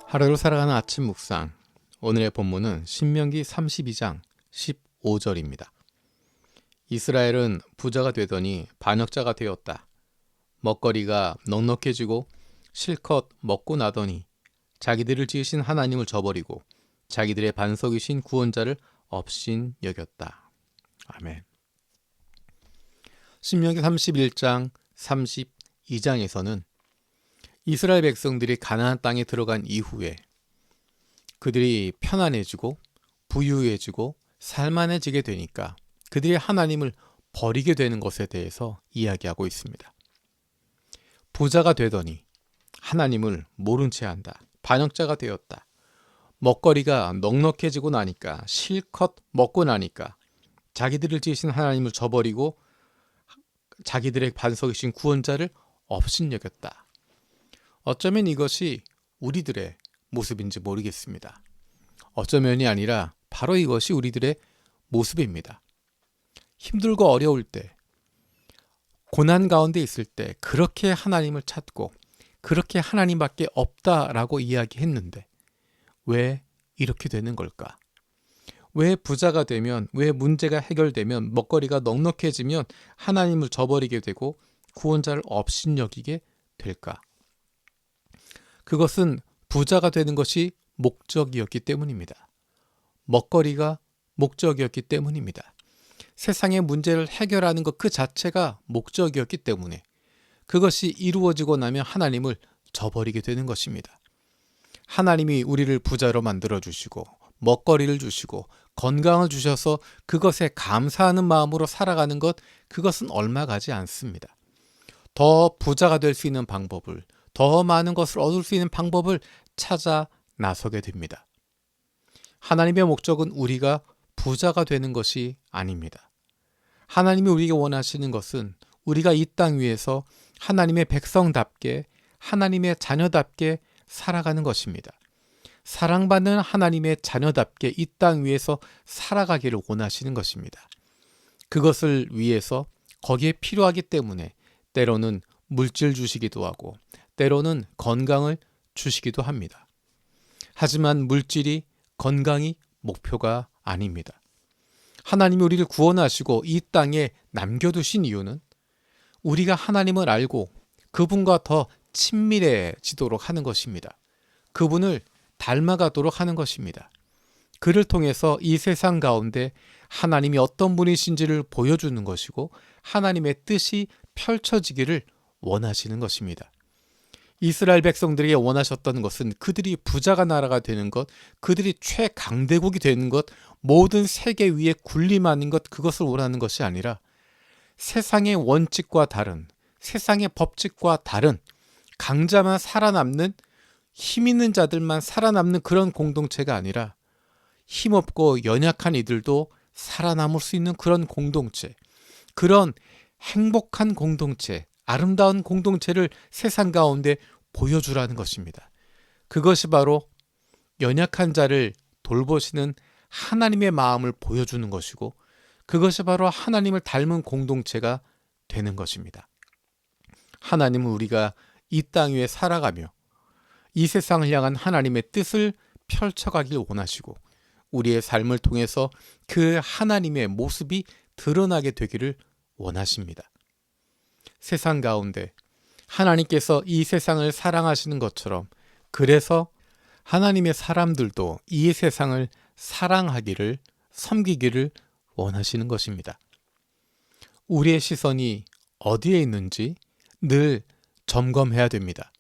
하루를 살아가는 아침 묵상. 오늘의 본문은 신명기 32장 15절입니다. 이스라엘은 부자가 되더니 반역자가 되었다. 먹거리가 넉넉해지고 실컷 먹고 나더니 자기들을 지으신 하나님을 저버리고 자기들의 반석이신 구원자를 업신 여겼다. 아멘. 신명기 31장 32장에서는 이스라엘 백성들이 가나안 땅에 들어간 이후에 그들이 편안해지고 부유해지고 살만해지게 되니까 그들이 하나님을 버리게 되는 것에 대해서 이야기하고 있습니다. 부자가 되더니 하나님을 모른 채 한다. 반역자가 되었다. 먹거리가 넉넉해지고 나니까 실컷 먹고 나니까 자기들을 지으신 하나님을 저버리고 자기들의 반석이신 구원자를 업신여겼다. 어쩌면 이것이 우리들의 모습인지 모르겠습니다. 어쩌면이 아니라 바로 이것이 우리들의 모습입니다. 힘들고 어려울 때, 고난 가운데 있을 때 그렇게 하나님을 찾고 그렇게 하나님밖에 없다라고 이야기했는데 왜 이렇게 되는 걸까? 왜 부자가 되면, 왜 문제가 해결되면, 먹거리가 넉넉해지면 하나님을 저버리게 되고 구원자를 업신여기게 될까? 그것은 부자가 되는 것이 목적이었기 때문입니다. 먹거리가 목적이었기 때문입니다. 세상의 문제를 해결하는 것 그 자체가 목적이었기 때문에 그것이 이루어지고 나면 하나님을 저버리게 되는 것입니다. 하나님이 우리를 부자로 만들어주시고 먹거리를 주시고 건강을 주셔서 그것에 감사하는 마음으로 살아가는 것, 그것은 얼마 가지 않습니다. 더 부자가 될 수 있는 방법을, 더 많은 것을 얻을 수 있는 방법을 찾아 나서게 됩니다. 하나님의 목적은 우리가 부자가 되는 것이 아닙니다. 하나님이 우리에게 원하시는 것은 우리가 이 땅 위에서 하나님의 백성답게, 하나님의 자녀답게 살아가는 것입니다. 사랑받는 하나님의 자녀답게 이 땅 위에서 살아가기를 원하시는 것입니다. 그것을 위해서 거기에 필요하기 때문에 때로는 물질 주시기도 하고 때로는 건강을 주시기도 합니다. 하지만 물질이, 건강이 목표가 아닙니다. 하나님이 우리를 구원하시고 이 땅에 남겨두신 이유는 우리가 하나님을 알고 그분과 더 친밀해지도록 하는 것입니다. 그분을 닮아가도록 하는 것입니다. 그를 통해서 이 세상 가운데 하나님이 어떤 분이신지를 보여주는 것이고 하나님의 뜻이 펼쳐지기를 원하시는 것입니다. 이스라엘 백성들에게 원하셨던 것은 그들이 부자가 나라가 되는 것, 그들이 최강대국이 되는 것, 모든 세계 위에 군림하는 것, 그것을 원하는 것이 아니라 세상의 원칙과 다른, 세상의 법칙과 다른 강자만 살아남는, 힘 있는 자들만 살아남는 그런 공동체가 아니라 힘없고 연약한 이들도 살아남을 수 있는 그런 공동체, 그런 행복한 공동체, 아름다운 공동체를 세상 가운데 보여주라는 것입니다. 그것이 바로 연약한 자를 돌보시는 하나님의 마음을 보여주는 것이고 그것이 바로 하나님을 닮은 공동체가 되는 것입니다. 하나님은 우리가 이 땅 위에 살아가며 이 세상을 향한 하나님의 뜻을 펼쳐가길 원하시고 우리의 삶을 통해서 그 하나님의 모습이 드러나게 되기를 원하십니다. 세상 가운데 하나님께서 이 세상을 사랑하시는 것처럼 그래서 하나님의 사람들도 이 세상을 사랑하기를, 섬기기를 원하시는 것입니다. 우리의 시선이 어디에 있는지 늘 점검해야 됩니다.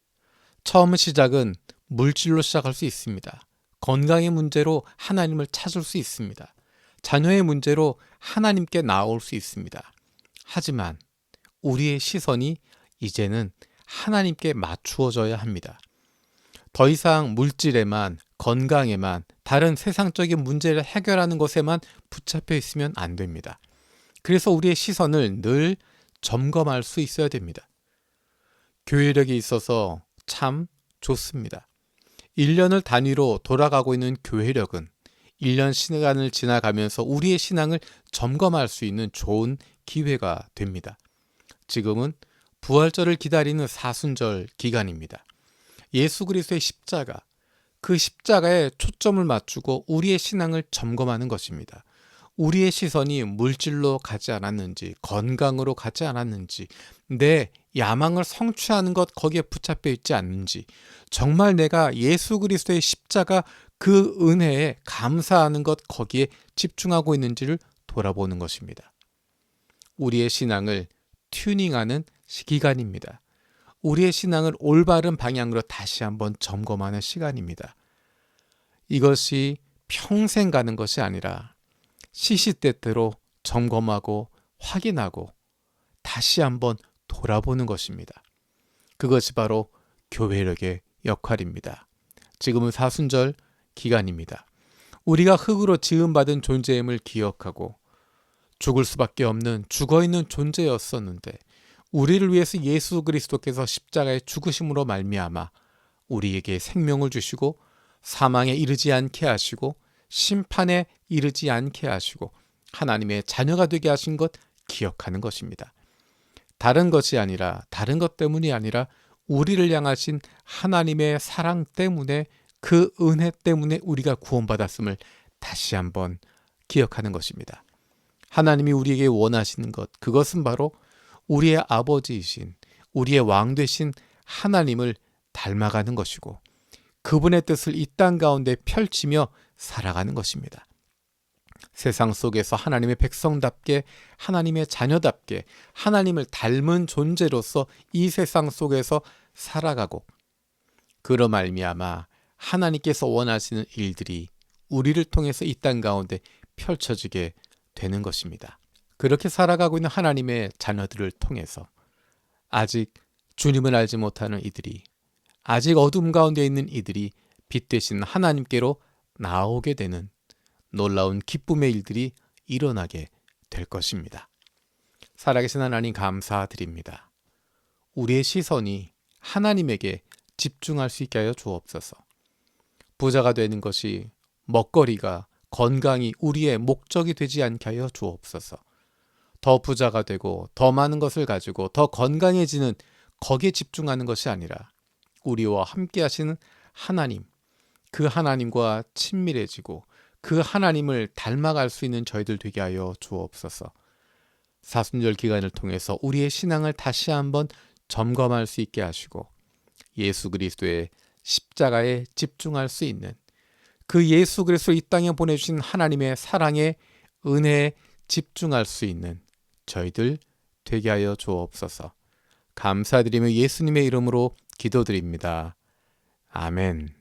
처음 시작은 물질로 시작할 수 있습니다. 건강의 문제로 하나님을 찾을 수 있습니다. 자녀의 문제로 하나님께 나올 수 있습니다. 하지만 우리의 시선이 이제는 하나님께 맞추어져야 합니다. 더 이상 물질에만, 건강에만, 다른 세상적인 문제를 해결하는 것에만 붙잡혀 있으면 안 됩니다. 그래서 우리의 시선을 늘 점검할 수 있어야 됩니다. 교회력이 있어서 참 좋습니다. 1년을 단위로 돌아가고 있는 교회력은 1년 시간을 지나가면서 우리의 신앙을 점검할 수 있는 좋은 기회가 됩니다. 지금은 부활절을 기다리는 사순절 기간입니다. 예수 그리스도의 십자가, 그 십자가에 초점을 맞추고 우리의 신앙을 점검하는 것입니다. 우리의 시선이 물질로 가지 않았는지, 건강으로 가지 않았는지, 내 야망을 성취하는 것 거기에 붙잡혀 있지 않는지, 정말 내가 예수 그리스도의 십자가 그 은혜에 감사하는 것 거기에 집중하고 있는지를 돌아보는 것입니다. 우리의 신앙을 튜닝하는 기간입니다. 우리의 신앙을 올바른 방향으로 다시 한번 점검하는 시간입니다. 이것이 평생 가는 것이 아니라 시시때때로 점검하고 확인하고 다시 한번 돌아보는 것입니다. 그것이 바로 교회력의 역할입니다. 지금은 사순절 기간입니다. 우리가 흙으로 지음받은 존재임을 기억하고 죽을 수밖에 없는 죽어있는 존재였었는데 우리를 위해서 예수 그리스도께서 십자가의 죽으심으로 말미암아 우리에게 생명을 주시고 사망에 이르지 않게 하시고 심판에 이르지 않게 하시고 하나님의 자녀가 되게 하신 것 기억하는 것입니다. 다른 것이 아니라 다른 것 때문이 아니라 우리를 향하신 하나님의 사랑 때문에 그 은혜 때문에 우리가 구원받았음을 다시 한번 기억하는 것입니다. 하나님이 우리에게 원하시는 것 그것은 바로 우리의 아버지이신 우리의 왕 되신 하나님을 닮아가는 것이고 그분의 뜻을 이 땅 가운데 펼치며 살아가는 것입니다. 세상 속에서 하나님의 백성답게 하나님의 자녀답게 하나님을 닮은 존재로서 이 세상 속에서 살아가고 그로 말미암아 하나님께서 원하시는 일들이 우리를 통해서 이 땅 가운데 펼쳐지게 되는 것입니다. 그렇게 살아가고 있는 하나님의 자녀들을 통해서 아직 주님을 알지 못하는 이들이 아직 어둠 가운데 있는 이들이 빛 되신 하나님께로 나오게 되는 놀라운 기쁨의 일들이 일어나게 될 것입니다. 살아계신 하나님 감사드립니다. 우리의 시선이 하나님에게 집중할 수 있게 하여 주옵소서. 부자가 되는 것이 먹거리가 건강이 우리의 목적이 되지 않게 하여 주옵소서. 더 부자가 되고 더 많은 것을 가지고 더 건강해지는 거기에 집중하는 것이 아니라 우리와 함께 하시는 하나님, 그 하나님과 친밀해지고 그 하나님을 닮아갈 수 있는 저희들 되게 하여 주옵소서. 사순절 기간을 통해서 우리의 신앙을 다시 한번 점검할 수 있게 하시고 예수 그리스도의 십자가에 집중할 수 있는 그 예수 그리스도 이 땅에 보내주신 하나님의 사랑의 은혜에 집중할 수 있는 저희들 되게 하여 주옵소서. 감사드리며 예수님의 이름으로 기도드립니다. 아멘.